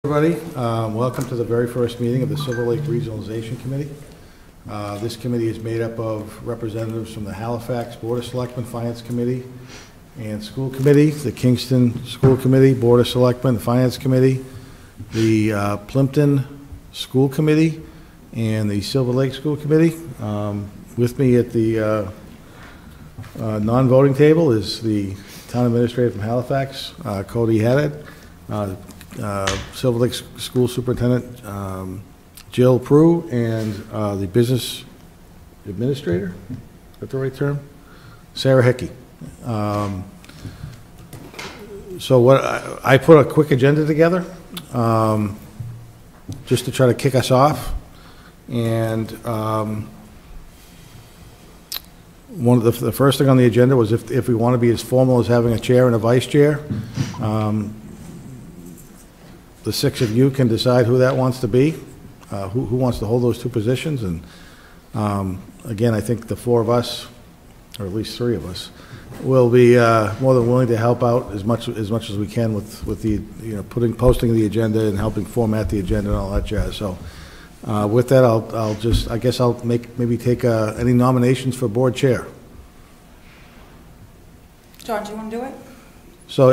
Everybody, welcome to the very first meeting of the Silver Lake Regionalization Committee. This committee is made up of representatives from the Halifax Board of Selectmen Finance Committee and School Committee, the Kingston School Committee, Board of Selectmen Finance Committee, the Plimpton School Committee, and the Silver Lake School Committee. With me at the non-voting table is the Town Administrator from Halifax, Cody Haddad, Silver Lake School Superintendent Jill Prue, and the Business Administrator, is that the right term? Sarah Hickey. So what I put a quick agenda together just to try to kick us off, and one of the first thing on the agenda was if we want to be as formal as having a chair and a vice chair. The six of you can decide who that wants to be, who wants to hold those two positions, and again, I think the four of us, or at least three of us, will be more than willing to help out as much as we can with the posting the agenda and helping format the agenda and all that jazz. So with that, I'll maybe take any nominations for board chair. John, do you want to do it? So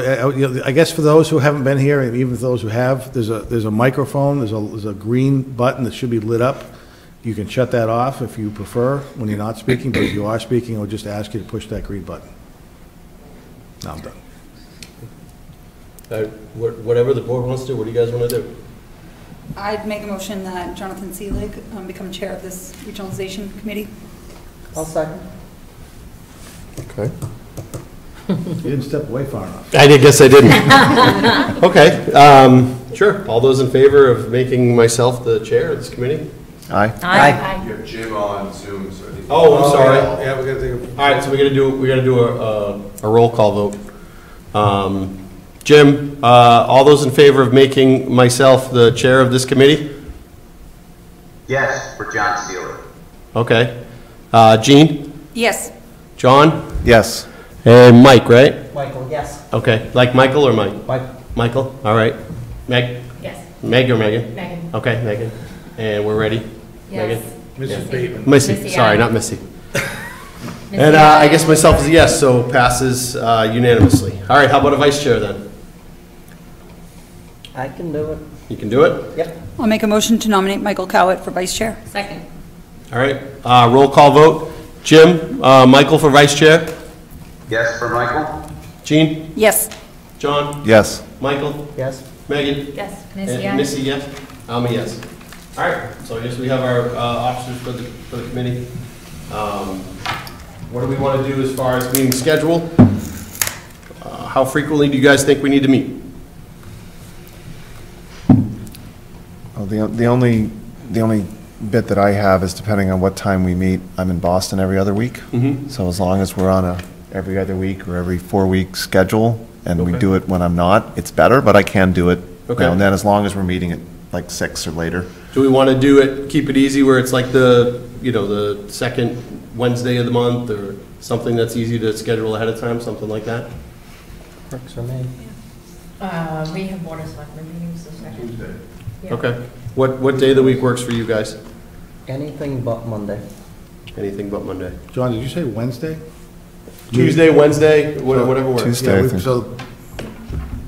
I guess for those who haven't been here, and even for those who have, there's a microphone, there's a green button that should be lit up. You can shut that off if you prefer when you're not speaking, but if you are speaking, I'll just ask you to push that green button. Now I'm done. Whatever the board wants to do, what do you guys want to do? I'd make a motion that Jonathan Seelig become chair of this regionalization committee. I'll second. Okay. You didn't step away far enough. I guess I didn't. Okay, sure. All those in favor of making myself the chair of this committe? Aye. Aye. You have Jim on Zoom, so I think. Oh, I'm sorry. Yeah, we got to take All right, so we got to do a roll call vote. Jim, all those in favor of making myself the chair of this committee? Yes, for John Seelig. Okay. Jean? Yes. John? Yes. And Mike, right? Michael, yes. Okay. Like Michael or Mike? Mike. Michael? All right. Meg? Yes. Meg or Megan? Megan. Okay, Megan. And we're ready? Yes. Megan? Mrs. Bateman. Missy. Sorry, not Missy. And I guess myself is a yes, so passes unanimously. All right, how about a vice chair then? I can do it. You can do it? Yep. I'll make a motion to nominate Michael Cowett for vice chair. Second. All right, roll call vote. Jim, Michael for vice chair? Yes, for Michael. Jean? Yes. John? Yes. Michael? Yes. Megan? Yes. And Missy, yes? I'm a yes. All right, so I guess we have our officers for the committee. What do we want to do as far as meeting schedule? How frequently do you guys think we need to meet? Well, the only bit that I have is depending on what time we meet. I'm in Boston every other week, so as long as we're on a every other week or every 4-week schedule, and we do it when I'm not, it's better. But I can do it now and then, as long as we're meeting at like 6 or later. Do we want to do it, keep it easy, where it's like the second Wednesday of the month, or something that's easy to schedule ahead of time, something like that? Works for me. We have Board of Selectmen meetings this second. Tuesday. Yeah. Okay. What day of the week works for you guys? Anything but Monday. Anything but Monday. John, did you say Wednesday? Tuesday, Wednesday, whatever works. Tuesday. Yeah, I think. so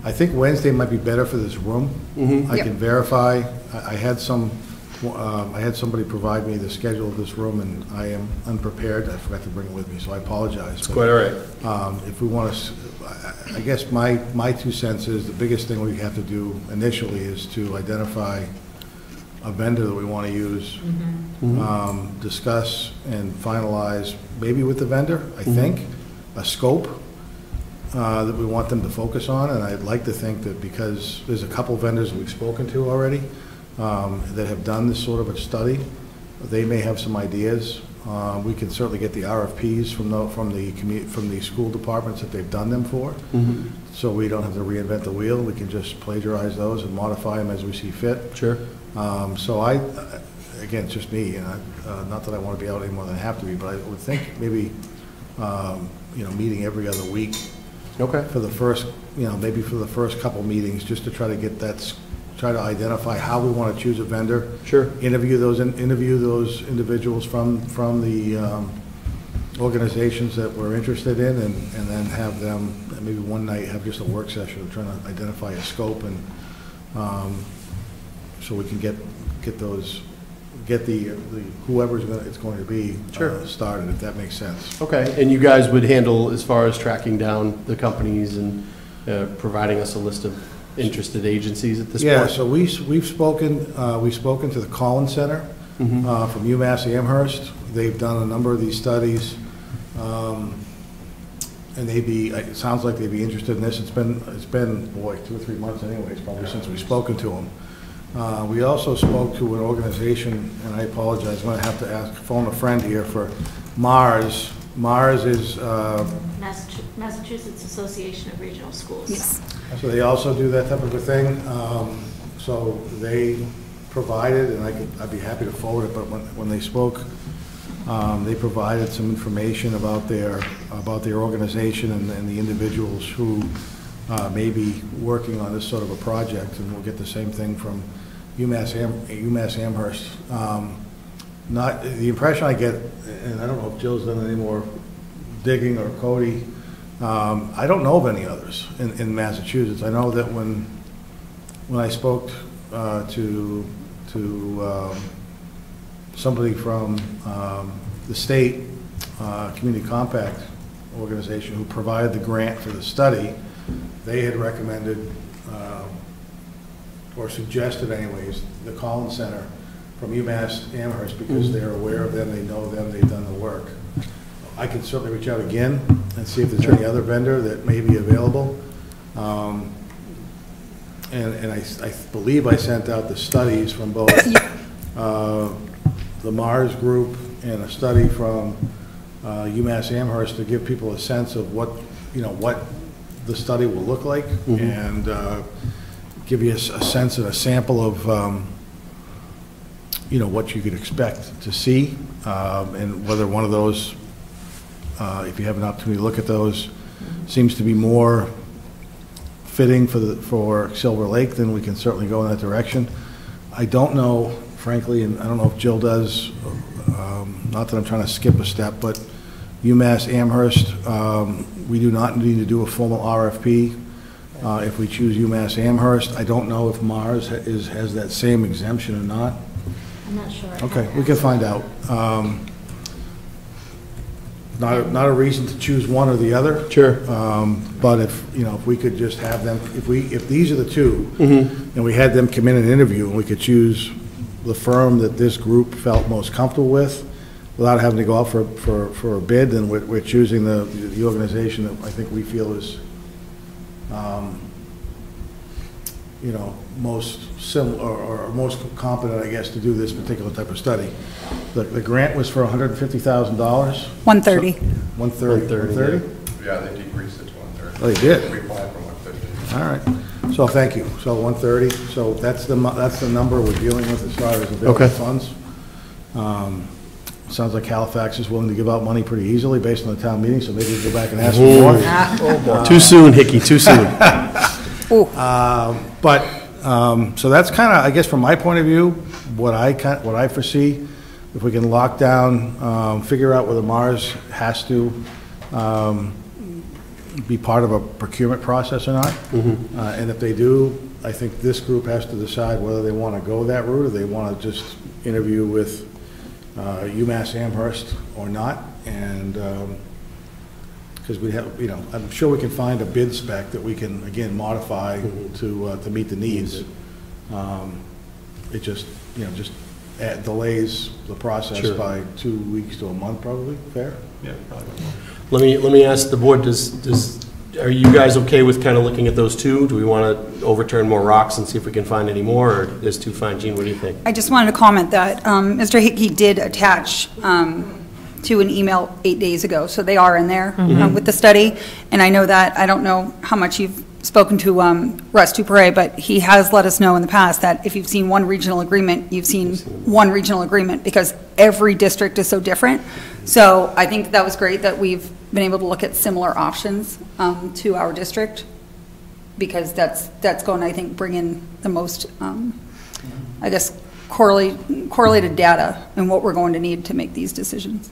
I think Wednesday might be better for this room. I Yep. can verify. I had somebody provide me the schedule of this room, and I am unprepared. I forgot to bring it with me, so I apologize. It's quite all right. If we want to, I guess my 2 cents is the biggest thing we have to do initially is to identify a vendor that we want to use, discuss and finalize, maybe with the vendor, I think, a scope that we want them to focus on. And I'd like to think that because there's a couple vendors we've spoken to already that have done this sort of a study, they may have some ideas. We can certainly get the RFPs from the school departments that they've done them for, so we don't have to reinvent the wheel. We can just plagiarize those and modify them as we see fit. Sure. So again, it's just me, and not that I want to be out any more than I have to be, but I would think maybe meeting every other week. Okay. For the first, maybe for the first couple meetings, just to try to get that try to identify how we want to choose a vendor. Sure. Interview those individuals from the organizations that we're interested in, and then have them, maybe one night, have just a work session of trying to identify a scope, and so we can get the whoever's it's going to be Sure. started, if that makes sense. Okay, and you guys would handle as far as tracking down the companies and providing us a list of interested agencies at this point? Yeah, so we've spoken to the Collins Center from UMass Amherst. They've done a number of these studies, and it sounds like they'd be interested in this. It's been, boy, 2 or 3 months anyways, probably since we've spoken to them. We also spoke to an organization, and I apologize, I'm going to have to phone a friend here, for Mars. Mars is, Massachusetts Association of Regional Schools. Yes. so they also do that type of a thing. So they provided, and I'd be happy to forward it, but when they spoke, they provided some information about their organization and the individuals who may be working on this sort of a project, and we'll get the same thing from UMass Amherst. Not the impression I get, and I don't know if Jill's done any more digging, or Cody. I don't know of any others in Massachusetts. I know that when I spoke to somebody from the state community compact organization who provided the grant for the study, they had recommended or suggested anyways the Collins Center from UMass Amherst, because they're aware of them, they know them, they've done the work. I can certainly reach out again and see if there's any other vendor that may be available. And I believe I sent out the studies from both the Mars group and a study from UMass Amherst to give people a sense of what the study will look like, and give you a sense and a sample of what you could expect to see, and whether one of those, if you have an opportunity to look at those, seems to be more fitting for Silver Lake, then we can certainly go in that direction. I don't know, frankly, and I don't know if Jill does, not that I'm trying to skip a step, but UMass Amherst, we do not need to do a formal RFP if we choose UMass Amherst. I don't know if Mars has that same exemption or not. I'm not sure. Okay, we can find out. Not a reason to choose one or the other. Sure. But if we could just have them, if these are the two, and we had them come in and interview, and we could choose the firm that this group felt most comfortable with, without having to go out for a bid, then we're choosing the organization that I think we feel is, most similar or most competent, I guess, to do this particular type of study. The grant was for $150,000. 130. 130. Yeah, they decreased it to 130. Oh, they did? We applied for 150. All right. So thank you. So 130. So that's the number we're dealing with as far as available funds. Sounds like Halifax is willing to give out money pretty easily based on the town meeting, so maybe we'll go back and ask for more. Too soon, Hickey, too soon. So that's kind of, I guess, from my point of view, what I foresee. If we can lock down, figure out whether Mars has to be part of a procurement process or not. And if they do, I think this group has to decide whether they want to go that route, or they want to just interview with UMass Amherst or not. And because we have, I'm sure we can find a bid spec that we can, again, modify to meet the needs. It just delays the process by 2 weeks to a month, probably. Fair? Yeah, probably. Let me ask the board, are you guys okay with kind of looking at those two? Do we want to overturn more rocks and see if we can find any more, or is too fine? Jean, what do you think? I just wanted to comment that Mr. Hickey did attach to an email 8 days ago, so they are in there with the study. And I know that, I don't know how much you've spoken to Russ Dupre, but he has let us know in the past that if you've seen one regional agreement, you've seen one regional agreement, because every district is so different. So I think that was great that we've been able to look at similar options to our district. because that's going to, I think, bring in the most, I guess, correlated data and what we're going to need to make these decisions.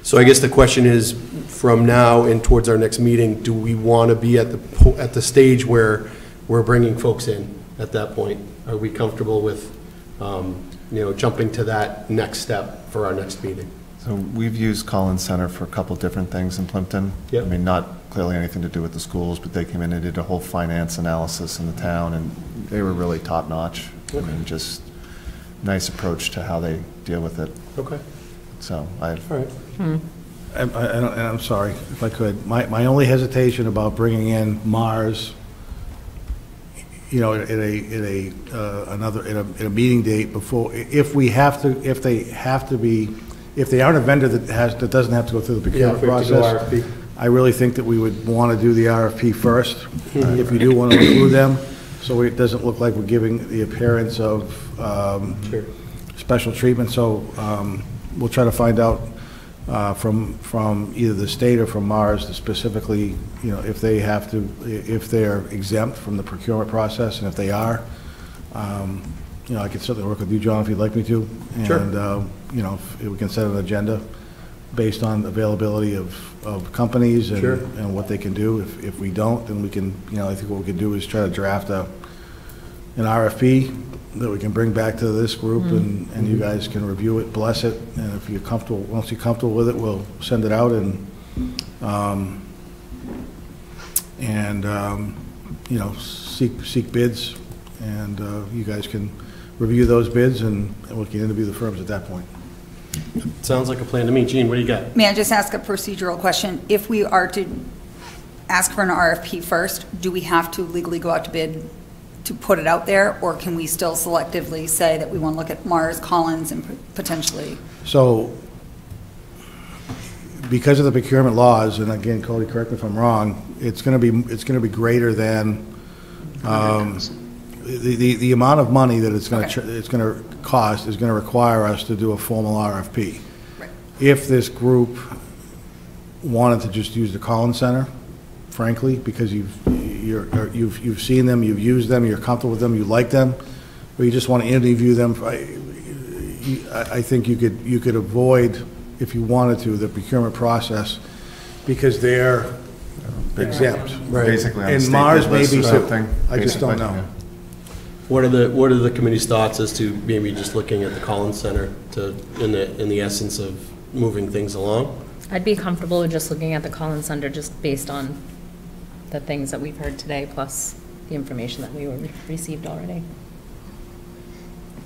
So I guess the question is, from now and towards our next meeting, do we want to be at the stage where we're bringing folks in at that point? Are we comfortable with, jumping to that next step for our next meeting? So we've used Collins Center for a couple different things in Plimpton. Yep. I mean, not clearly anything to do with the schools, but they came in and did a whole finance analysis in the town, and they were really top-notch. I mean, just nice approach to how they deal with it. Okay. So All right. And I'm sorry, if I could, my only hesitation about bringing in Mars, in a meeting date before, if they aren't a vendor that doesn't have to go through the procurement process, I really think that we would want to do the RFP first, if you do want to include them, so it doesn't look like we're giving the appearance of special treatment. So we'll try to find out from either the state or from Mars specifically, if they're exempt from the procurement process, and if they are, I could certainly work with you, John, if you'd like me to. Sure. And, if we can set an agenda based on availability of companies and, Sure. and what they can do. If we don't, then we can, I think what we could do is try to draft an RFP that we can bring back to this group, and you guys can review it, bless it, and if you're comfortable, once you're comfortable with it, we'll send it out and seek bids, and you guys can review those bids, and we can interview the firms at that point. Sounds like a plan to me. Gene, what do you got? May I just ask a procedural question? If we are to ask for an RFP first, do we have to legally go out to bid to put it out there, or can we still selectively say that we want to look at Mars, Collins, and potentially? So, because of the procurement laws, and again, Cody, correct me if I'm wrong, it's going to be greater than the amount of money that it's going to cost is going to require us to do a formal RFP. Right. If this group wanted to just use the Collins Center, frankly, because you've seen them, you've used them, you're comfortable with them, you like them, or you just want to interview them, I think you could avoid, if you wanted to, the procurement process, because they're exempt. Right. Basically on the And state Mars bid may list be or too. something, I just don't basically, know. yeah. What are the committee's thoughts as to maybe just looking at the Collins Center in the essence of moving things along? I'd be comfortable with just looking at the Collins Center just based on the things that we've heard today, plus the information that we received already.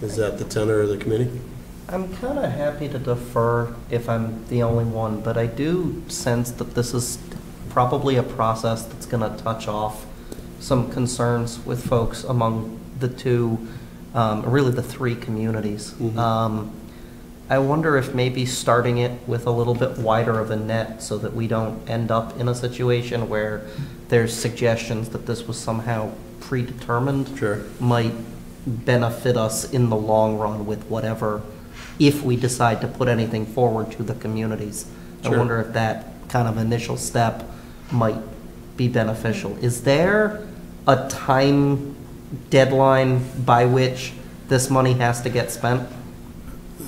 Is that the tenor of the committee? I'm kind of happy to defer if I'm the only one, but I do sense that this is probably a process that's going to touch off some concerns with folks among the two, really the three communities. I wonder if maybe starting it with a little bit wider of a net so that we don't end up in a situation where there's suggestions that this was somehow predetermined might benefit us in the long run with whatever, if we decide to put anything forward to the communities. I wonder if that kind of initial step might be beneficial. Is there a time deadline by which this money has to get spent?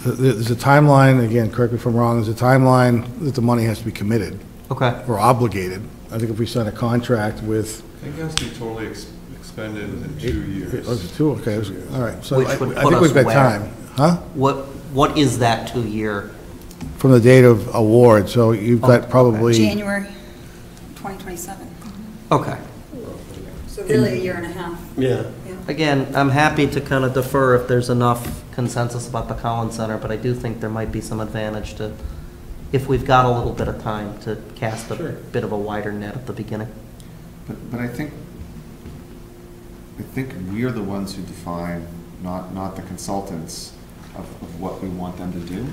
There's a timeline, again, correct me if I'm wrong, there's a timeline that the money has to be committed. Okay. Or obligated. I think if we sign a contract with. I think it has to be totally expended in 2 years. Oh, is it 2? Okay, all right. So Which I would think put we've us got where? time. Huh? What is that 2 year? From the date of award, so you've got probably. January 2027. Okay. So really a year and a half. Yeah. Again, I'm happy to kind of defer if there's enough consensus about the Collins Center, but I do think there might be some advantage to, if we've got a little bit of time, to cast a bit of a wider net at the beginning. But I think we are the ones who define, not the consultants, of what we want them to do.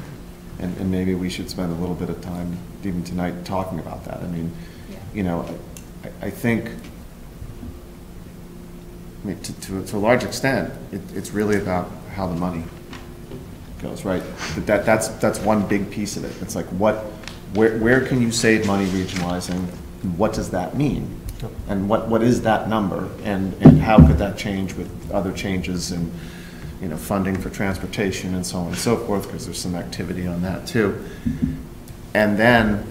And maybe we should spend a little bit of time, even tonight, talking about that. I mean, I think, to a large extent, it's really about how the money goes, right? That's one big piece of it. It's like, where can you save money regionalizing? And what does that mean? And what is that number, and how could that change with other changes in, funding for transportation and so on and so forth, because there's some activity on that too. And then,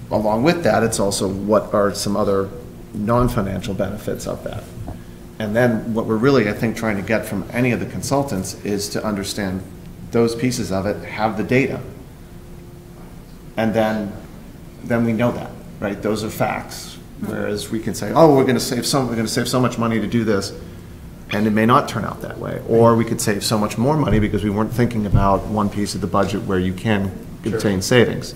along with that, it's also what are some other non-financial benefits of that. And then what we're really, I think, trying to get from any of the consultants is to understand those pieces of it, have the data. And then we know that, right? Those are facts. Whereas we can say, oh, we're going to save so much money to do this, and it may not turn out that way. Or we could save so much more money because we weren't thinking about one piece of the budget where you can obtain savings.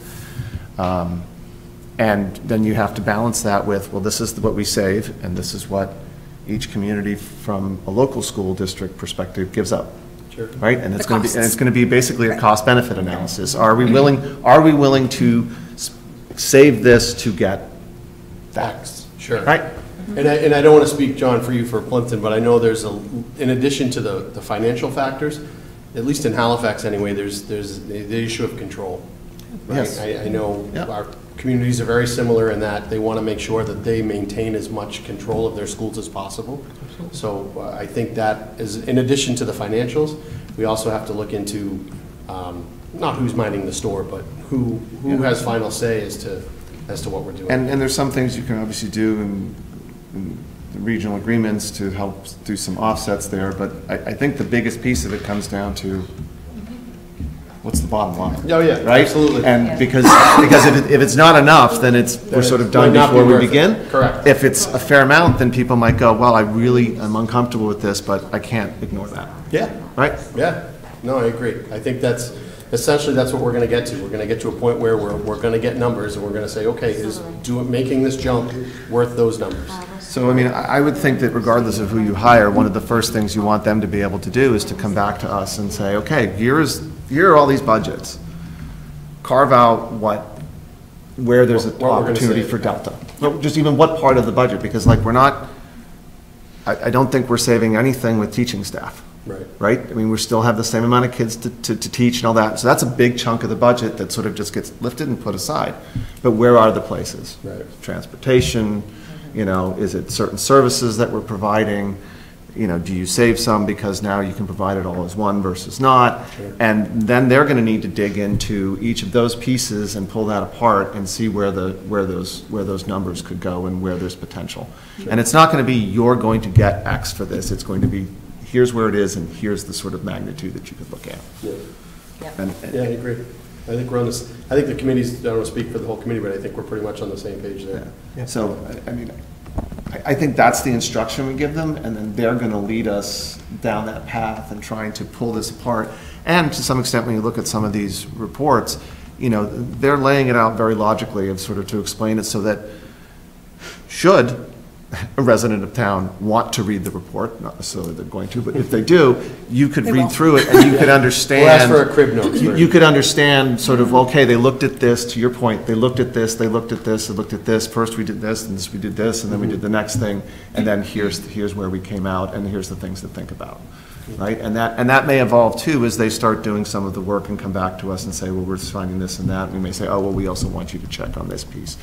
And then you have to balance that with, well, this is what we save, and this is what each community from a local school district perspective gives up. Sure. Right? And it's going to be basically a cost-benefit analysis. Are we willing to save this to get that? Sure. Right? And I don't want to speak, John, for you for Plimpton, but I know there's in addition to the financial factors, at least in Halifax anyway, there's the issue of control. Right? Yes. I know our communities are very similar in that they want to make sure that they maintain as much control of their schools as possible. So I think that is, in addition to the financials, we also have to look into not who's minding the store, but who has final say as to what we're doing. And there's some things you can obviously do in the regional agreements to help do some offsets there, but I think the biggest piece of it comes down to what's the bottom line? Oh, yeah, right? Absolutely. And because if it's not enough, then we're sort of done before we begin. Correct. If it's a fair amount, then people might go, well, I'm uncomfortable with this, but I can't ignore that. Yeah. Right? Yeah. No, I agree. I think that's what we're going to get to. We're going to get to a point where we're going to get numbers, and we're going to say, okay, is making this jump worth those numbers? So, I mean, I would think that regardless of who you hire, one of the first things you want them to be able to do is to come back to us and say, okay, here are all these budgets. Carve out where there's an opportunity for Delta. But just even what part of the budget, because like I don't think we're saving anything with teaching staff. Right? I mean, we still have the same amount of kids to teach and all that. So that's a big chunk of the budget that sort of just gets lifted and put aside. But where are the places? Right. Transportation, is it certain services that we're providing? Do you save some because now you can provide it all as one versus not? Sure. And then they're going to need to dig into each of those pieces and pull that apart and see where those numbers could go and where there's potential. Sure. And it's not going to be you're going to get X for this. It's going to be here's where it is and here's the sort of magnitude that you could look at. Yeah. Yeah, I agree. I think we're on this. I think the committees, I don't want to speak for the whole committee, but I think we're pretty much on the same page there. Yeah. So, I mean, I think that's the instruction we give them, and then they're going to lead us down that path and trying to pull this apart. And to some extent, when you look at some of these reports, they're laying it out very logically of sort of to explain it so that should a resident of town want to read the report, not necessarily they're going to, but if they do, you could read through it and you could understand. We'll ask for a crib note. You could understand sort of, okay, they looked at this, to your point, they looked at this, they looked at this, they looked at this, first we did this, and we did this, and then we did the next thing, and then here's where we came out, and here's the things to think about, right? And that may evolve too as they start doing some of the work and come back to us and say, well, we're finding this and that, and we may say, oh, well, we also want you to check on this piece.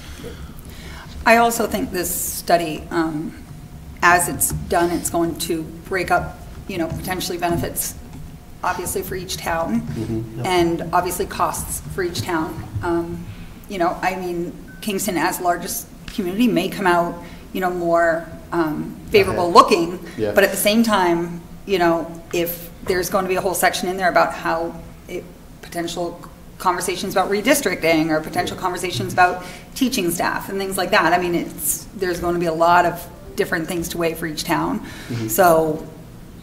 I also think this study, as it's done, it's going to break up, potentially benefits, obviously for each town, and obviously costs for each town. I mean, Kingston, as largest community, may come out, more favorable looking, but at the same time, if there's going to be a whole section in there about how potential conversations about redistricting or potential conversations about teaching staff and things like that. I mean, there's going to be a lot of different things to weigh for each town. So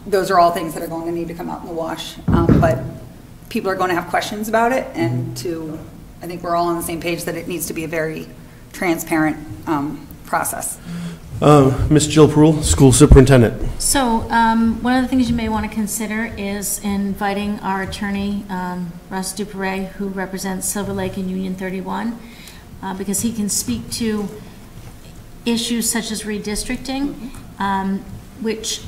those are all things that are going to need to come out in the wash. But people are going to have questions about it, and I think we're all on the same page that it needs to be a very transparent process. Ms. Jill Pruill, School Superintendent. So one of the things you may want to consider is inviting our attorney, Russ Duperret, who represents Silver Lake and Union 31, because he can speak to issues such as redistricting, which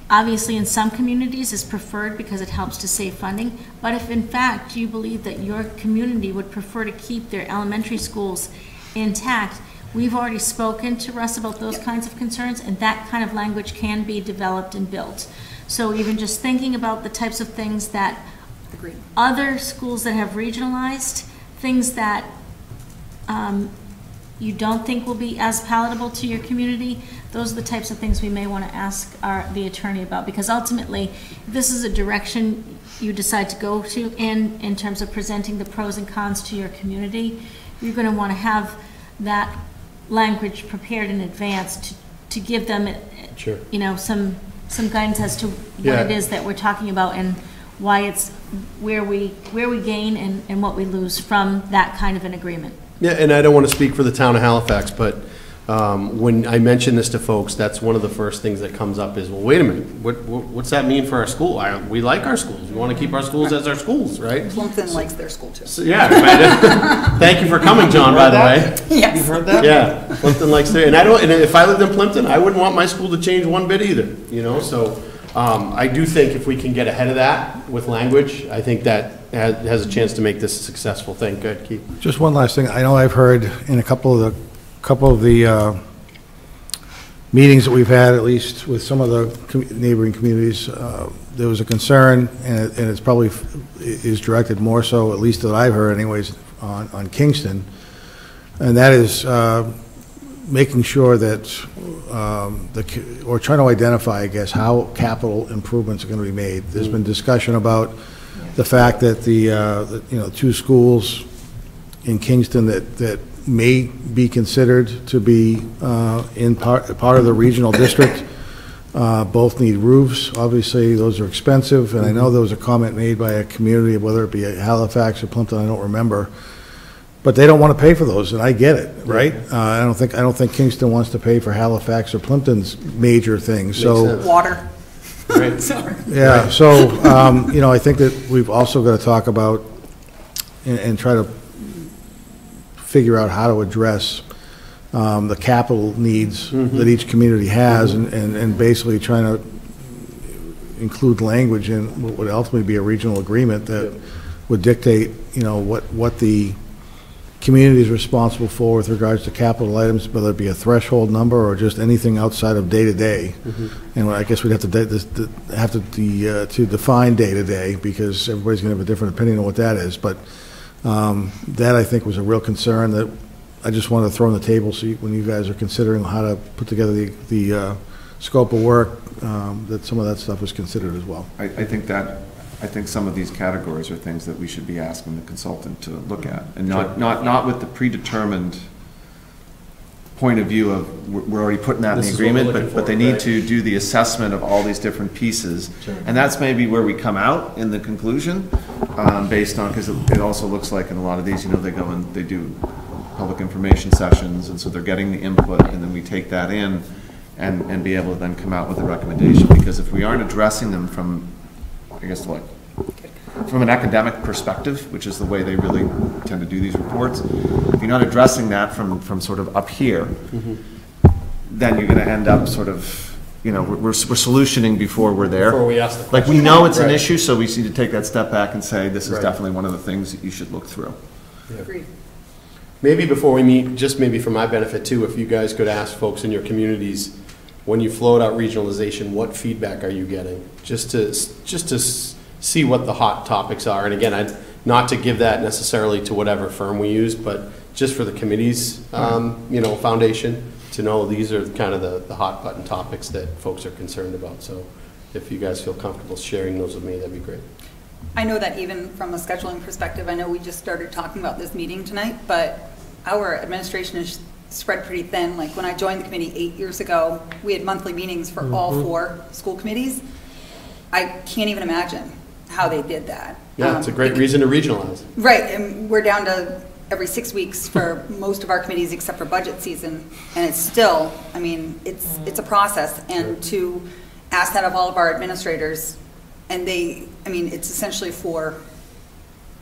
obviously in some communities is preferred because it helps to save funding. But if in fact you believe that your community would prefer to keep their elementary schools intact, We've already spoken to Russ about those kinds of concerns, and that kind of language can be developed and built. So even just thinking about the types of things that Agreed. other schools that have regionalized, things that you don't think will be as palatable to your community, those are the types of things we may want to ask the attorney about, because ultimately, if this is a direction you decide to go to in terms of presenting the pros and cons to your community, you're going to want to have that language prepared in advance to give them, Sure. you know, some guidance as to what Yeah. it is that we're talking about and why it's where we gain and what we lose from that kind of an agreement. Yeah, and I don't want to speak for the town of Halifax, but when I mention this to folks, that's one of the first things that comes up is, well, wait a minute, what's that mean for our school? We like our schools. We want to keep our schools as our schools, right? Plumpton likes their school too. So, yeah. Thank you for coming, John, by the way. Yes. You heard that? Yeah, Plimpton likes their, and if I lived in Plimpton, I wouldn't want my school to change one bit either, you know, so I do think if we can get ahead of that with language, I think that has a chance to make this a successful thing. Good, Keith. Just one last thing. I know I've heard in a couple of the meetings that we've had, at least with some of the neighboring communities, there was a concern, and it's probably is directed more so, at least that I've heard anyways, on Kingston, and that is making sure that, or trying to identify, I guess, how capital improvements are going to be made. There's been discussion about the fact that the two schools in Kingston that may be considered to be in part of the regional district both need roofs. Obviously, those are expensive, and I know there was a comment made by a community, whether it be Halifax or Plimpton, I don't remember, but they don't want to pay for those, and I get it, right? I don't think Kingston wants to pay for Halifax or Plimpton's major things. So Water. Right. Sorry. yeah, so, I think that we've also got to talk about and try to figure out how to address the capital needs that each community has, and basically trying to include language in what would ultimately be a regional agreement that would dictate, what the community is responsible for with regards to capital items, whether it be a threshold number or just anything outside of day-to-day. And I guess we'd have to define day-to-day, because everybody's going to have a different opinion on what that is. But that, I think, was a real concern that I just wanted to throw on the table, so when you guys are considering how to put together the scope of work, that some of that stuff was considered as well. I think some of these categories are things that we should be asking the consultant to look at, and not with the predetermined point of view of we're already putting that in the agreement, but they need to do the assessment of all these different pieces. Sure. And that's maybe where we come out in the conclusion, based on, because it also looks like in a lot of these, they go and they do public information sessions, and so they're getting the input, and then we take that in and be able to then come out with a recommendation. Because if we aren't addressing them from, I guess, from an academic perspective, which is the way they really tend to do these reports, if you're not addressing that from sort of up here, then you're going to end up sort of, we're solutioning before we're there. Before we ask the Like, we question. know it's an Right. issue, so we need to take that step back and say, this is Right. definitely one of the things that you should look through. Agreed. Maybe before we meet, just maybe for my benefit too, if you guys could ask folks in your communities, when you float out regionalization, what feedback are you getting? Just to see what the hot topics are. And again, not to give that necessarily to whatever firm we use, but just for the committee's, foundation, to know these are kind of the hot button topics that folks are concerned about. So if you guys feel comfortable sharing those with me, that'd be great. I know that even from a scheduling perspective, I know we just started talking about this meeting tonight, but our administration is spread pretty thin. Like when I joined the committee 8 years ago, we had monthly meetings for all 4 school committees. I can't even imagine how they did that. Yeah, it's a great reason to regionalize. Right, and we're down to every 6 weeks for most of our committees except for budget season, and it's still, it's a process, and to ask that of all of our administrators, and it's essentially 4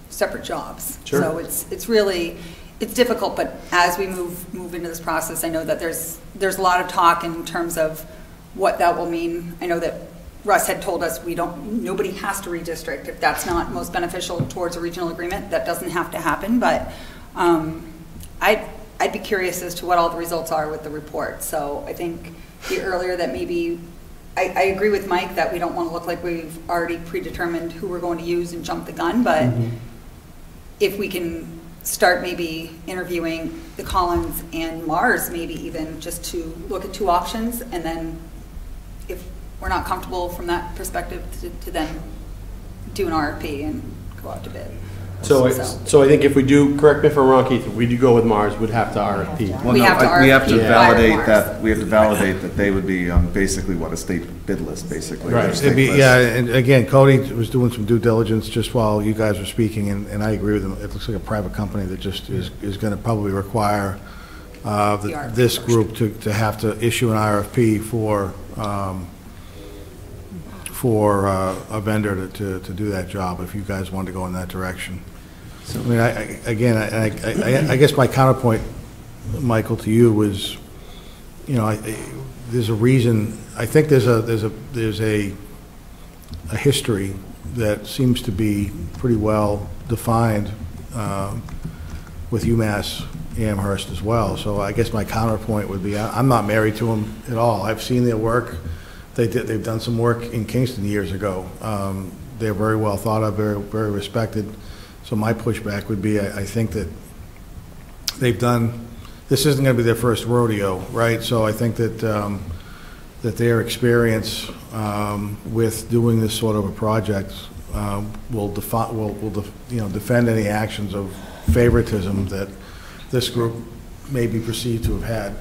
separate jobs. Sure. So it's really, it's difficult, but as we move into this process, I know that there's a lot of talk in terms of what that will mean. I know that Russ had told us nobody has to redistrict if that's not most beneficial towards a regional agreement. That doesn't have to happen, but I'd be curious as to what all the results are with the report. So I think the earlier that maybe, I agree with Mike that we don't want to look like we've already predetermined who we're going to use and jump the gun, but if we can start maybe interviewing the Collins and Mars, maybe even just to look at 2 options, and then if we're not comfortable from that perspective, to then do an RFP and go out to bid. So I think if we do, correct me if I'm wrong, Keith, if we do go with Mars, we'd have to RFP. Well, We no, have to we have to RFP validate Mars. that, we have to validate that they would be basically what, a state bid list, basically. Right. Their state It'd be, list. yeah, and again, Cody was doing some due diligence just while you guys were speaking, and I agree with him. It looks like a private company that just is going to probably require RFP this first. group to have to issue an RFP for a vendor to do that job, if you guys wanted to go in that direction. I mean, I guess my counterpoint, Michael, to you was, you know, there's a reason, I think there's a history that seems to be pretty well defined with UMass Amherst as well. So I guess my counterpoint would be, I'm not married to them at all. I've seen their work. They've done some work in Kingston years ago. They're very well thought of, very, very respected. So my pushback would be, I think that they've done, this isn't going to be their first rodeo, right? So I think that that their experience with doing this sort of a project will defend any actions of favoritism that this group may be perceived to have had.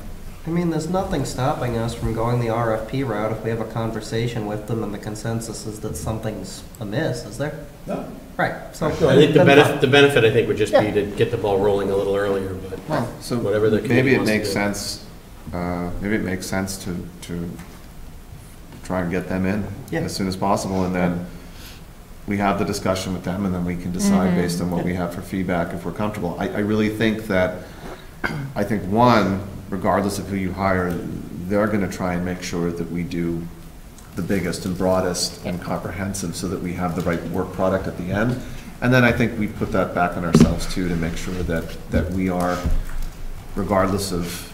I mean, there's nothing stopping us from going the RFP route if we have a conversation with them and the consensus is that something's amiss, is there? No. Right, so. I think the benefit, I think, would just be to get the ball rolling a little earlier, but So whatever the committee maybe it wants to makes do. sense, maybe it makes sense to try and get them in Yeah. as soon as possible, and then we have the discussion with them, and then we can decide based on what we have for feedback if we're comfortable. I really think that, one, regardless of who you hire, they're gonna try and make sure that we do the biggest and broadest and comprehensive so that we have the right work product at the end. And then I think we put that back on ourselves too, to make sure that we are, regardless of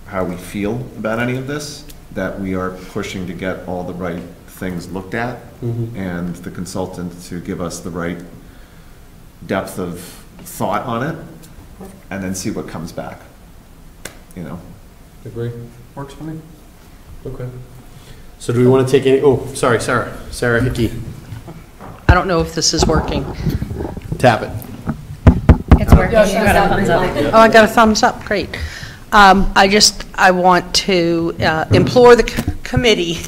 how we feel about any of this, that we are pushing to get all the right things looked at and the consultant to give us the right depth of thought on it, and then see what comes back, you know? Agree? Works for me. Okay. So do we want to take any, oh, sorry, Sarah Hickey, I don't know if this is working. tap it. It's working. You got a thumbs up. Oh, I got a thumbs up, great. I want to implore the committee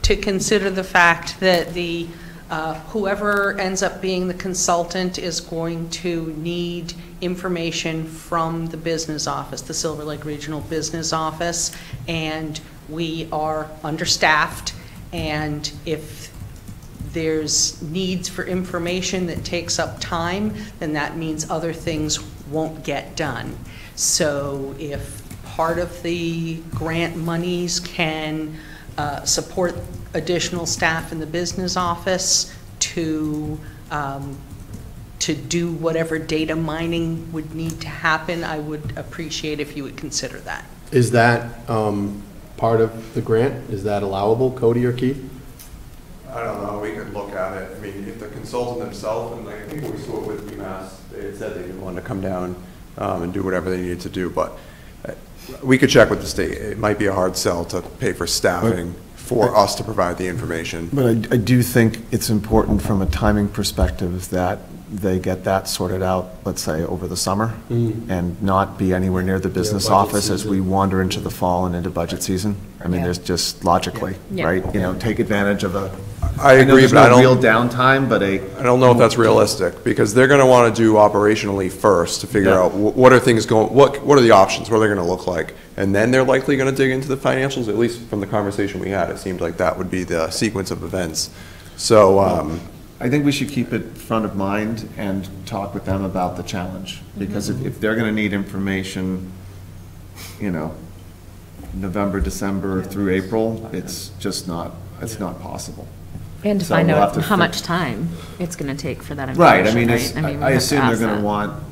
to consider the fact that whoever ends up being the consultant is going to need information from the business office, the Silver Lake Regional Business Office, and we are understaffed, and if there's needs for information that takes up time, then that means other things won't get done. So if part of the grant monies can support additional staff in the business office to do whatever data mining would need to happen, I would appreciate if you would consider that. Is that part of the grant? Is that allowable, Cody or Keith? I don't know, we could look at it. I mean, if the consultant themselves, and I think when we saw it with UMass, they had said they didn't want to come down and do whatever they needed to do, but we could check with the state. It might be a hard sell to pay for staffing for us to provide the information. But I do think it's important from a timing perspective that they get that sorted out, let's say, over the summer, and not be anywhere near the business budget office as we season. wander into the fall and into budget season. I mean, there's just logically, Yeah. right? You know, take advantage of a. I know agree, there's but I no real don't, downtime, but I don't know if that's realistic, because they're going to want to do operationally first to figure Yeah. out what are things going, what are the options, what are they going to look like? And then they're likely going to dig into the financials, at least from the conversation we had, it seemed like that would be the sequence of events. So, I think we should keep it front of mind and talk with them about the challenge, because if they're gonna need information, you know, November, December through April, it's just not, it's not possible. And to So find we'll out have to how think- much time it's going to take for that Right, information, I mean, right? it's, we I have to assume they're ask gonna that. want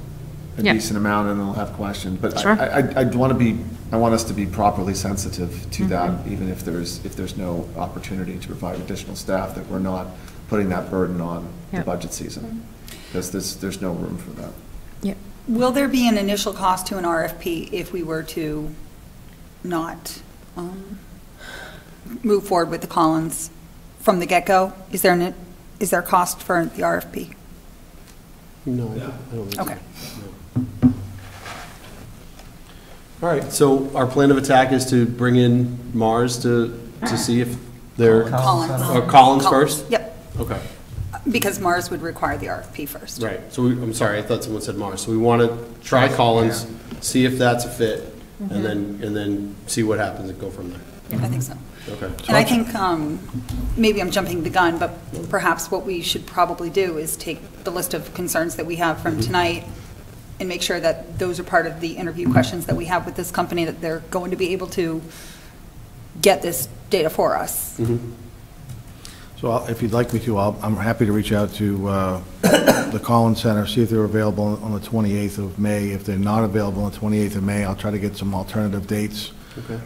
a Yeah. decent amount, and they'll have questions. But Sure. I want us to be properly sensitive to that, Mm-hmm. even if there's no opportunity to provide additional staff, that we're not putting that burden on the Yep. budget season, because there's no room for that. Yep. Will there be an initial cost to an RFP if we were to not move forward with the Collins from the get-go? Is there a cost for the RFP? No, I don't think so. Okay. No. All right, so our plan of attack is to bring in Mars to see if they're, Collins. or Collins first? Yep, Okay, because Mars would require the RFP first. right, so I'm sorry, I thought someone said Mars, so we want to try Collins, see if that's a fit, and then see what happens and go from there. I think so. Okay. And I think, maybe I'm jumping the gun, but perhaps what we should probably do is take the list of concerns that we have from tonight and make sure that those are part of the interview questions that we have with this company, that they're going to be able to get this data for us. So if you'd like me to, I'm happy to reach out to the Collins Center, see if they're available on the 28th of May. If they're not available on the 28th of May, I'll try to get some alternative dates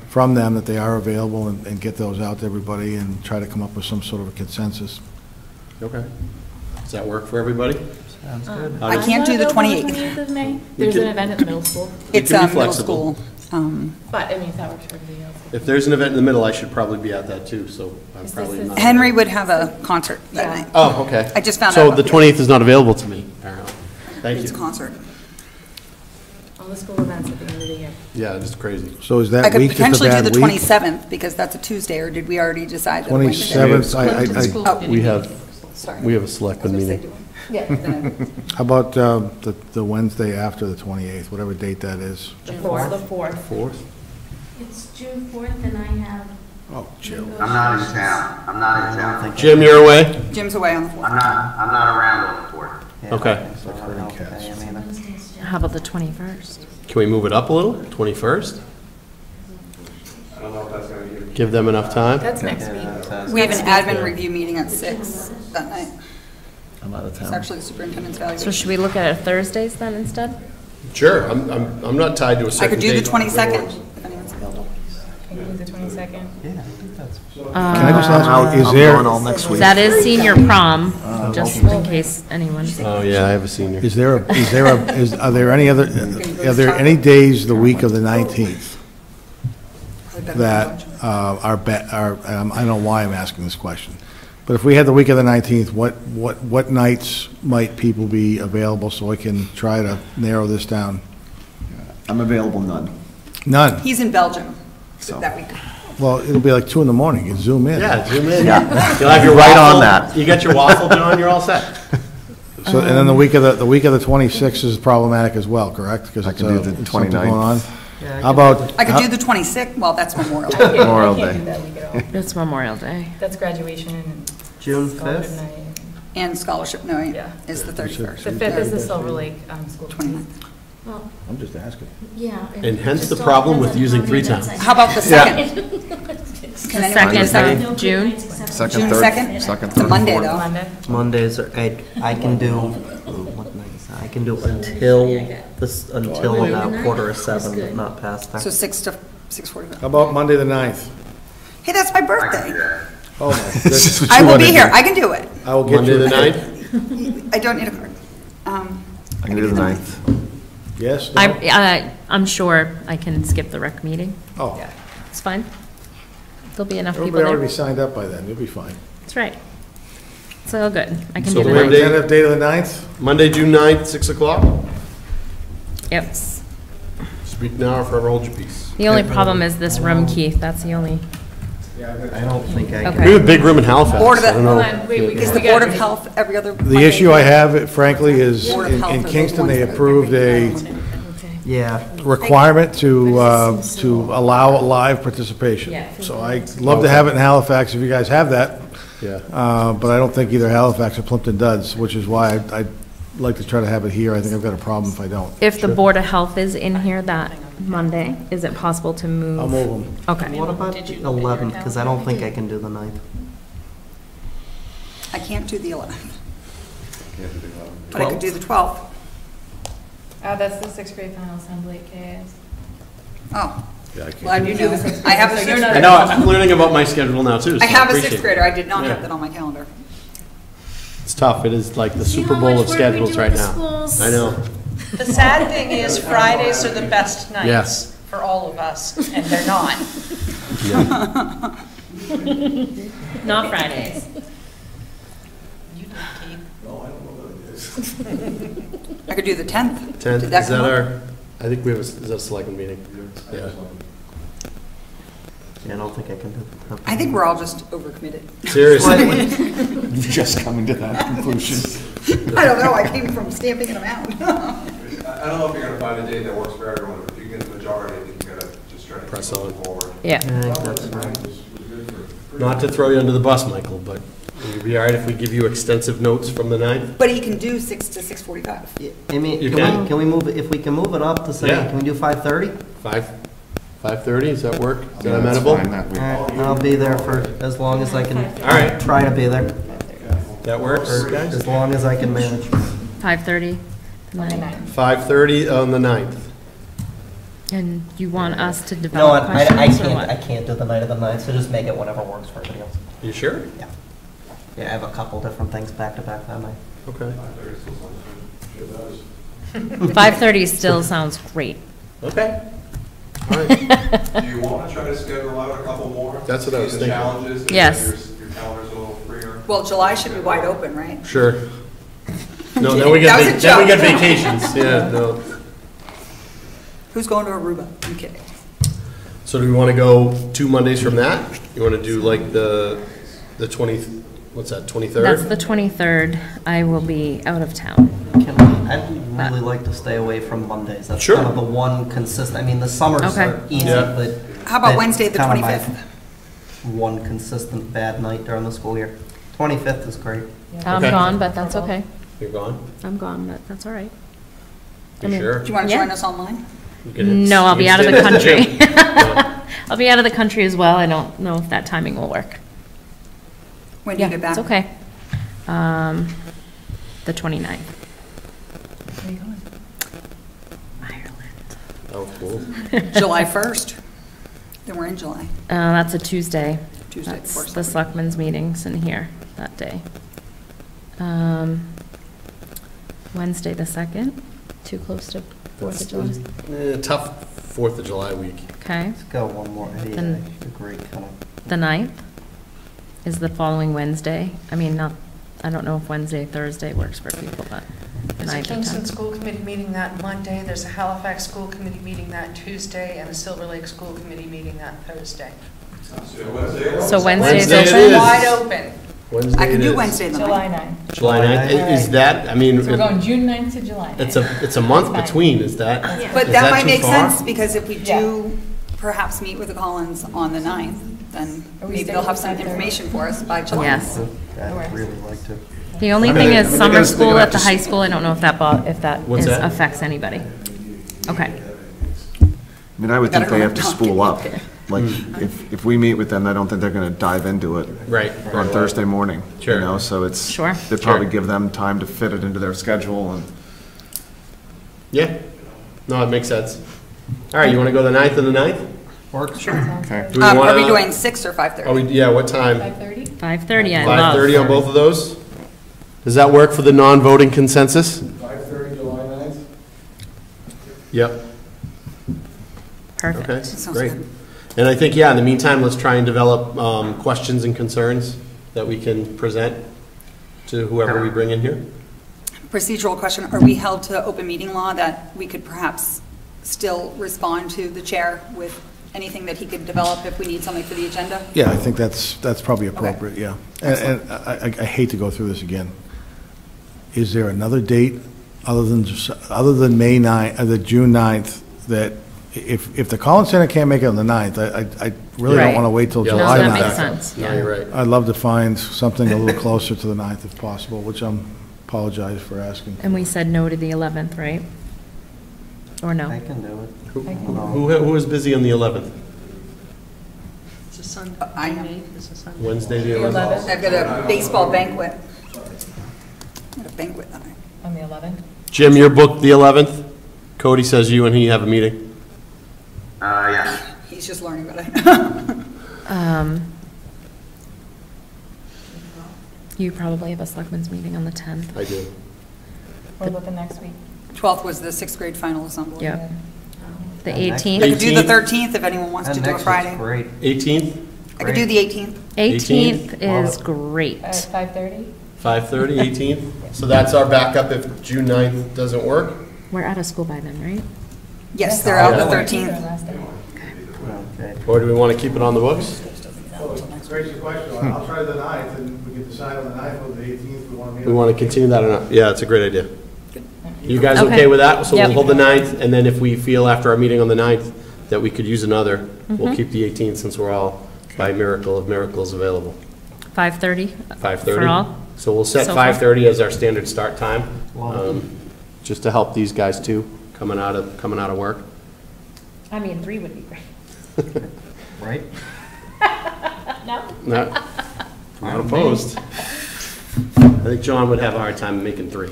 from them that they are available, and get those out to everybody and try to come up with some sort of a consensus. Okay. Does that work for everybody? Sounds good. I can't do the 28th. 28th of May. There's an event at the middle school. It's can be middle flexible. school. But, I mean, if that works for everybody else. If there's an event in the middle, I should probably be at that too, so I'm Is probably this not. Henry would have a concert that Yeah. night. Oh, okay. I just found So out. the 28th is not available to me, apparently. Thank It's a you. concert. All the school events at the end of the year. Yeah, it's crazy. So is I that could week just a potentially do bad the week? 27th, because that's a Tuesday, or did we already decide that? Wednesday? 27th, We have, Sorry. we have a selectmen meeting. Yeah. then how about the Wednesday after the 28th, whatever date that is? The 4th. 4th? It's June 4th, and I have. Oh, Jill. I'm not in town. I'm not in town. Jim, you're away? Jim's away on the 4th. I'm not around on the 4th. Yeah, Okay. I think so. I don't think I am either. How about the 21st? Can we move it up a little? 21st? I don't know if that's gonna be. Give them enough time? That's next week. Yeah, that sounds We have an admin Yeah. review meeting at 6 that night. I'm out of It's town. actually the superintendent's So evaluation. should we look at it Thursdays then instead? Sure, I'm not tied to a I certain could do the date. 22nd, if anyone's available. Can you do the 22nd? Yeah, I think that's. Can I just ask, is I'm there, going all next week. That is senior prom, just in case anyone. Oh, yeah, I have a senior. are there any days the week of the 19th that I don't know why I'm asking this question, but if we had the week of the 19th, what nights might people be available, so I can try to narrow this down? I'm available none. None. He's in Belgium So- that week. Well, it'll be like 2 in the morning, you can zoom in. Yeah, zoom in. You'll have your Right waffle. on that. You got your waffle, John, you're all set. So, and then the week of the 26th is problematic as well, correct? Because I it's can do the something 29th. going on. Yeah, I How can about? I could do the 26th, well, that's Memorial Day. Memorial I can't Day. do that week at all. It's Memorial Day. That's graduation and June scholarship 5th? night. And scholarship night Yeah. is the 31st. The 5th is the Silver Lake School. 29th. Well, I'm just asking. yeah. And hence the problem with using 3 towns. How about the 2nd? Can anyone do the Second 2nd? of June? Second, June third, 2nd? second, It's a third, Monday, fourth. though. Monday. Mondays are, I can do, what night is that? I can do until about 6:45, but not past that. So 6 to 6:45. How about Monday the 9th? Hey, that's my birthday. Oh, my This goodness. is what I you will wanna be do. here, I can do it. I will get Monday you. the 9th? I don't need a card. I can do the 9th. Yes? No? I'm sure I can skip the rec meeting. Oh, It's fine. There'll be enough people everybody ought to be there. signed up by then, you'll be fine. That's right. It's all good. I can So do the Monday- night. Tentative date of the 9th? Monday, June 9th, 6 o'clock? Yep. Speak now or forever hold your peace. The only problem is this room, Keith. That's the only, I don't think I Okay. can. We have a big room in Halifax. Board of I don't know. Hold on, wait, Is the we Board gotta- of Health every other The Monday? issue I have, frankly, is Board of Health in are the Kingston, they ones that approved a Yeah, requirement to allow live participation. So I'd love to have it in Halifax if you guys have that, Yeah. but I don't think either Halifax or Plimpton does, which is why I'd like to try to have it here. I think I've got a problem if I don't. if the Board of Health is in here that Monday, is it possible to move? I'll move them. Okay. what about the 11th, because I don't think I can do the 9th. I can't do the 11th. But I could do the 12th. That's the sixth grade final assembly at KAS. Oh. Yeah, I can't. Well, I do know. I have a sixth grader. I know, I'm learning about my schedule now, too. so I have a appreciate sixth it. grader. I did not Yeah. have that on my calendar. It's tough. It is like the See Super how Bowl much of work we schedules do right with the now. schools? I know. The sad thing is Fridays are the best nights Yes. for all of us, and they're not. Not Fridays. You did, Keith. I could do the 10th. 10th, Did that is that come up? our, I think we have, is that a selectment meeting? Yeah. Yeah, I don't think I can do it. I think we're all just overcommitted. Seriously? Just coming to that conclusion. I don't know. I came from stamping them out. I don't know if you're gonna find a date that works for everyone, but if you get the majority, I think you gotta just try to Press keep on. moving forward. Yeah. I think that's right. Not to throw you under the bus, Michael, but would it be all right if we give you extensive notes from the 9th? But he can do 6 to 6:45. I mean, You can we move, if we can move it up to say, Yeah. can we do 5:30? 5:30, does that work? Is that Yeah, that's amenable? fine that week. All right, I'll be there for as long as I can. All right. Try to be there, That works, or guys? as long as I can manage. 5:30 tonight. 5:30 on the 9th. And you want us to No, develop I questions or can't, I what? can't do the night of the ninth, so just make it whatever works for everybody else. You sure? Yeah, I have a couple different things back to back that night. Okay. 5:30 still sounds great. Okay. All right. Do you wanna try to schedule out a couple more? That's what I was See the thinking. challenges, and Yes. your calendar's a little freer. Well, July should be wide open, right? Sure. No, then we get, That was a then we get joke. vacations, yeah, no. Who's going to Aruba? I'm kidding. So do we want to go 2 Mondays from that? You want to do like the 20, what's that, 23rd? That's the 23rd. I will be out of town. I'd really like to stay away from Mondays. That's Sure. kind of the one consistent, I mean, the summers Okay. are easy, Yeah. but. How about that's Wednesday, the kinda my 25th? One consistent bad night during the school year. 25th is great. I'm Okay. gone, but that's okay. You're gone? I'm gone, but that's all right. You I mean- sure? Do you want to Yeah. join us online? You can- No, I'll be you out of can the stay at country. gym. Yeah. I'll be out of the country as well. I don't know if that timing will work. When do you Yeah, get back? it's okay. The 29th. Where are you going? Ireland. Oh, cool. July 1st. Then we're in July. That's a Tuesday. Tuesday before That's the Sunday. selectmen's meetings in here that day. Wednesday the 2nd, too close to 4th of July. Tough 4th of July week. Okay. Let's go one more. Yeah, Then- agree, kind of. The 9th is the following Wednesday. I mean, I don't know if Wednesday, Thursday works for people, but There's a 9th or Kingston 10th. School Committee meeting that Monday, there's a Halifax School Committee meeting that Tuesday, and a Silver Lake School Committee meeting that Thursday. So Wednesday's Wednesday it It's open? is. wide open. Wednesday I can it do is. Wednesday the July 9th. 9th. July 9th, is that, I mean, So we're going June 9th to July 9th. it's a month That's fine. between, is that? But is that might too make far? sense, because if we Yeah. do perhaps meet with the Collins on the 9th, then Are we maybe staying they'll have till some 5:30? information for us by July. Yes. I'd really like to. The only I mean, thing I is mean, summer they're school gonna at the have to high school, I don't know if that What's that? affects anybody. Okay. I mean, I would think Better they have to not spool up. get Like, if we meet with them, I don't think they're gonna dive into it Right. on Thursday morning. Sure. You know, so it's. Sure. They'd probably Sure. give them time to fit it into their schedule and. Yeah, no, it makes sense. All right, you want to go the 9th and the 9th? Works. Okay. Do we Are we wanna- doing 6 or 5:30? Are we, yeah, what time? 5:30? 5:30, I love. 5:30 on both of those? Does that work for the non-voting consensus? 5:30, July 9th? Yep. Perfect. Okay, Sounds great. good. And I think, yeah, in the meantime, let's try and develop questions and concerns that we can present to whoever we bring in here. Procedural question, are we held to open meeting law that we could perhaps still respond to the chair with anything that he could develop if we need something for the agenda? Yeah, I think that's probably appropriate, yeah. And I hate to go through this again. Is there another date other than May 9th, the June 9th, that if the Collins Center can't make it on the 9th, I really don't Right. want to wait till Yeah, No, July that 9th. makes sense, No, yeah. you're right. I'd love to find something a little closer to the 9th if possible, which apologize for asking. And we said no to the 11th, right? Or no? I can do it. Who is busy on the 11th? It's a Sunday. I am. June 8th is a Sunday. Wednesday, the The 11th? 11th, I've got a baseball banquet. Got a banquet that night. on the 11th. Jim, you're booked the 11th? Cody says you and he have a meeting. Yeah. He's just learning about it. You probably have a selectmen's meeting on the 10th. I do. What about the next week? 12th was the sixth grade final assembly. Yep. The And next 18th. I could do the 18th. 13th if anyone wants to And do a next Friday. week's great. 18th, I could do the 18th. 18th Love is it. great. 5:30? 5:30, 18th. So that's our backup if June 9th doesn't work. We're out of school by then, right? Yes, they're out the Yeah. 13th. Last day. Okay. Or do we want to keep it on the books? Great question. I'll try the 9th, and we can decide on the 9th or the 18th, we want to meet. We want to continue that or not? Yeah, it's a great idea. You guys Okay. okay with that? So we'll Yep. hold the 9th, and then if we feel after our meeting on the 9th that we could use another, we'll keep the 18th since we're all, by miracle of miracles, available. 5:30? 5:30? For all? So we'll set So far. 5:30 as our standard start time, Love it. just to help these guys too, coming out of work. I mean, 3 would be great. Right? No? Not opposed. I think John would have a hard time making 3.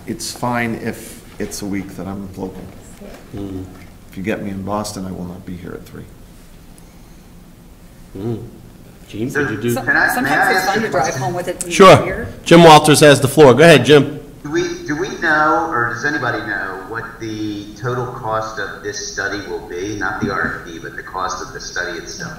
It's fine if it's a week that I'm local. If you get me in Boston, I will not be here at 3. Gene, could you do? Some- Can I- may I Sometimes it's ask fun a to drive question? home with it. and Sure. here. Jim Walters has the floor. Go ahead, Jim. Do we know, or does anybody know, what the total cost of this study will be? Not the RFP, but the cost of the study itself?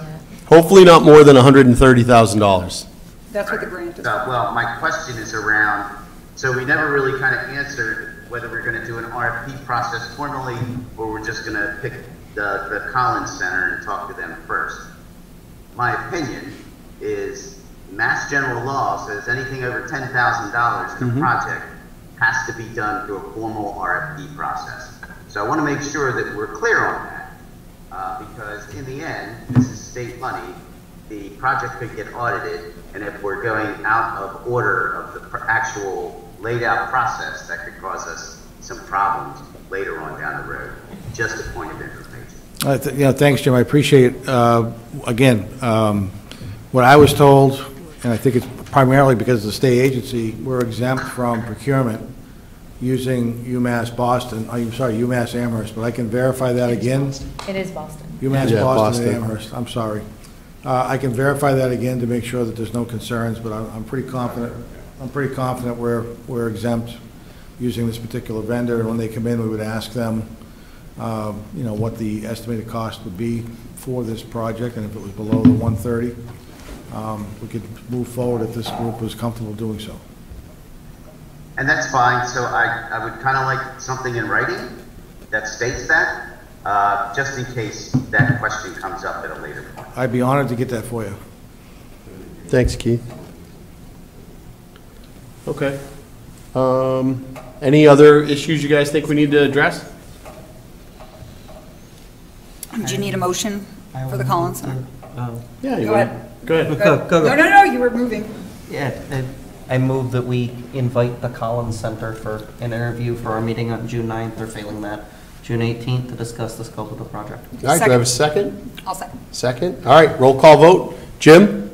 Hopefully not more than $130,000. That's what the grant is. Well, my question is around, so we never really kind of answered whether we're going to do an RFP process formally, or we're just going to pick the Collins Center and talk to them first. My opinion is Mass General Law says anything over $10,000 in a project has to be done through a formal RFP process. So I want to make sure that we're clear on that, because in the end, this is state money. The project could get audited, and if we're going out of order of the actual laid out process, that could cause us some problems later on down the road. Just a point of information. Thanks, Jim, I appreciate it. Again, what I was told, and I think it's primarily because of the state agency, we're exempt from procurement using UMass Boston, UMass Amherst, but I can verify that again. It is Boston. UMass Yeah, Boston and Boston. Amherst, I'm sorry. I can verify that again to make sure that there's no concerns, but I'm pretty confident, we're exempt using this particular vendor, and when they come in, we would ask them, what the estimated cost would be for this project, and if it was below the 130, we could move forward if this group was comfortable doing so. And that's fine, so I would kind of like something in writing that states that, just in case that question comes up at a later point. I'd be honored to get that for you. Thanks, Keith. Okay. Any other issues you guys think we need to address? Do you need a motion for the Collins Center? Yeah, you Go want- ahead. Go ahead. No, you were moving. Yeah, I move that we invite the Collins Center for an interview for our meeting on June 9th, or failing that, June 18th, to discuss the scope of the project. All right, do I have a second? I'll second. Second? All right, roll call vote. Jim?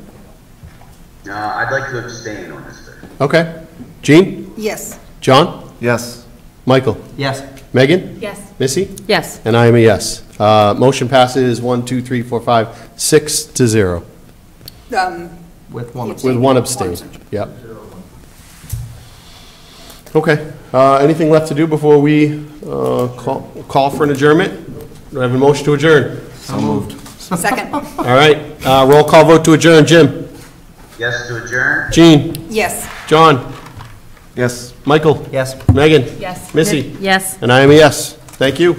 I'd like to abstain on this, sir. Okay. Gene? Yes. John? Yes. Michael? Yes. Megan? Yes. Missy? Yes. And I am a yes. Motion passes 1, 2, 3, 4, 5, 6-0, With one with one abstain. Yep. Okay. Anything left to do before we call for an adjournment? Do I have a motion to adjourn? So moved. Second. All right. Roll call vote to adjourn. Jim? Yes to adjourn? Gene? Yes. John? Yes. Michael? Yes. Megan? Yes. Missy? Yes. And I am a yes. Thank you.